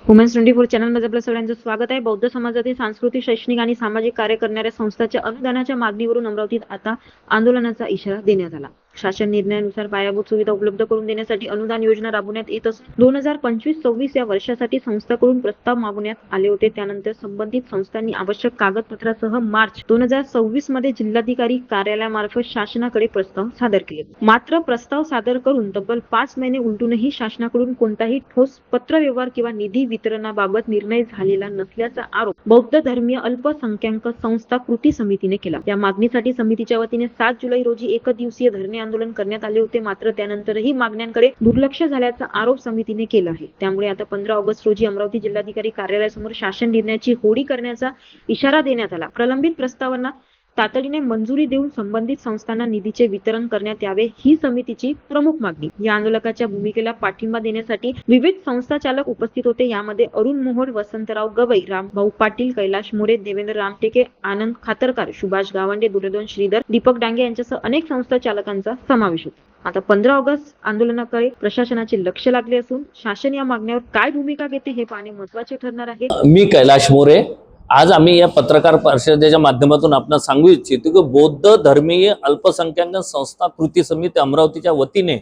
Women's 24 चॅनलमध्ये आपलं सगळ्यांचं स्वागत आहे। बौद्ध समाजातील सांस्कृतिक, शैक्षणिक आणि सामाजिक कार्य करणाऱ्या संस्थांच्या अनुदानाच्या मागणीवरून अमरावतीत आता आंदोलनाचा इशारा देण्यात आला। शासन निर्णयानुसार पायाभूत सुविधा उपलब्ध करून देण्यासाठी अनुदान योजना राबवण्यात येत असून 2025-26 या वर्षासाठी संस्थांकडून प्रस्ताव मागवण्यात आले होते। त्यानंतर संबंधित संस्थांनी आवश्यक कागदपत्रासह मार्च 2026 मध्ये जिल्हाधिकारी कार्यालयामार्फत शासनाकडे प्रस्ताव सादर केले। मात्र प्रस्ताव सादर करून तब्बल 5 महिने उलटूनही शासनाकडून कोणताही ठोस पत्रव्यवहार किंवा निधी वितरणाबाबत निर्णय झालेला नसल्याचा आरोप बौद्ध धर्मीय अल्पसंख्याक संस्था कृती समितीने केला। या मागणीसाठी समितीच्या वतीने 7 जुलै रोजी एकदिवसीय धरणे आंदोलन करण्यात आले होते। मात्र त्यानंतरही मागण्यांकडे दुर्लक्ष झाल्याचा आरोप समितीने केला आहे। त्यामुळे आता 15 ऑगस्ट रोजी अमरावती जिल्हाधिकारी कार्यालयासमोर शासन निर्णयाची होळी करण्याचा इशारा देण्यात आला। प्रलंबित प्रस्तावांना तातडीने मंजुरी देऊन संबंधित संस्थांना निधीचे वितरण करण्यात यावे ही समितीची प्रमुख मागणी। या आंदोलकाच्या भूमिकेला पाठिंबा देण्यासाठी विविध संस्था चालक उपस्थित होते। यामध्ये अरुण मोहोळ, वसंतराव गवई, रामभाऊ पाटील, कैलाश मोरे, देवेंद्र रामटेके, आनंद खातरकर, सुभाष गावंडे, दुर्योधन श्रीधर, दीपक डांगे यांच्यासह अनेक संस्था चालकांचा समावेश होता। आता 15 ऑगस्ट आंदोलनाकडे प्रशासनाचे लक्ष लागले असून शासन या मागण्यावर काय भूमिका घेते हे पाहणे महत्त्वाचे ठरणार आहे। मी कैलाश मोरे। आज आम्ही या पत्रकार परिषदेच्या माध्यमातून आपण सांगू इच्छितो की बौद्ध धर्मीय अल्पसंख्याक संस्था कृती समिती अमरावतीच्या वतीने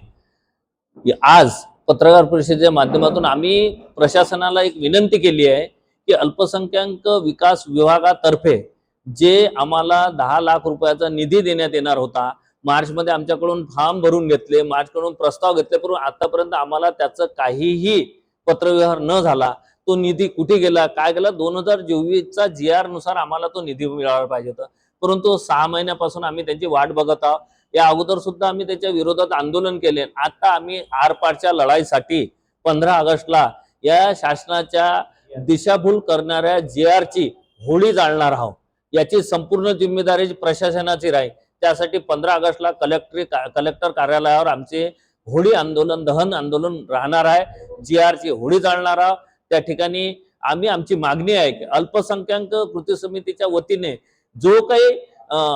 आज पत्रकार परिषदेच्या माध्यमातून आम्ही प्रशासनाला एक विनंती केली आहे की अल्पसंख्याक विकास विभागातर्फे जे आम्हाला 10 लाख रुपयाचा निधी देण्यात येणार होता, मार्च मध्ये आमच्याकडून फॉर्म भरून घेतले, मार्च कडून प्रस्ताव घेतले, परंतु आतापर्यंत आम्हाला त्याचं काहीही पत्रव्यवहार न झाला। तो निधी कुठे गेला, काय गेला, 2024चा GR नुसार आम्हाला तो निधी मिळाला पाहिजे होता, परंतु 6 महिन्यापासून आम्ही त्यांची वाट बघत आहोत। या अगोदर सुद्धा आम्ही त्याच्या विरोधात आंदोलन केले। आता आम्ही आरपारच्या लढाईसाठी 15 ऑगस्टला या शासनाच्या दिशाभूल करणाऱ्या GR ची होळी जाळणार आहोत। याची संपूर्ण जिम्मेदारी प्रशासनाची राहील। त्यासाठी 15 ऑगस्टला कलेक्टर कार्यालयावर आमचे होळी आंदोलन, दहन आंदोलन राहणार आहे। GR ची होळी जाळणार आहोत। त्या ठिकाणी आम्ही आमची मागणी आहे की अल्पसंख्याक कृती समितीच्या वतीने जो काही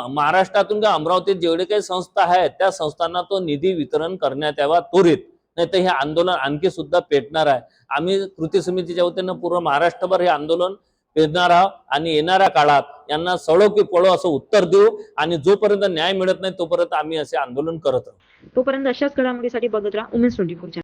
महाराष्ट्रातून किंवा अमरावतीत जेवढे काही संस्था आहेत त्या संस्थांना तो निधी वितरण करण्यात यावा त्वरित, नाही तर हे आंदोलन आणखी सुद्धा पेटणार आहे। आम्ही कृती समितीच्या वतीने पूर्ण महाराष्ट्रभर हे आंदोलन पेटणार आहोत आणि येणाऱ्या काळात यांना सळो की पळो असं उत्तर देऊ आणि जोपर्यंत न्याय मिळत नाही तोपर्यंत आम्ही असे आंदोलन करत राहू। तोपर्यंत अशाच घडामोडीसाठी बघत राहा वुमेन्स 24 चॅनल।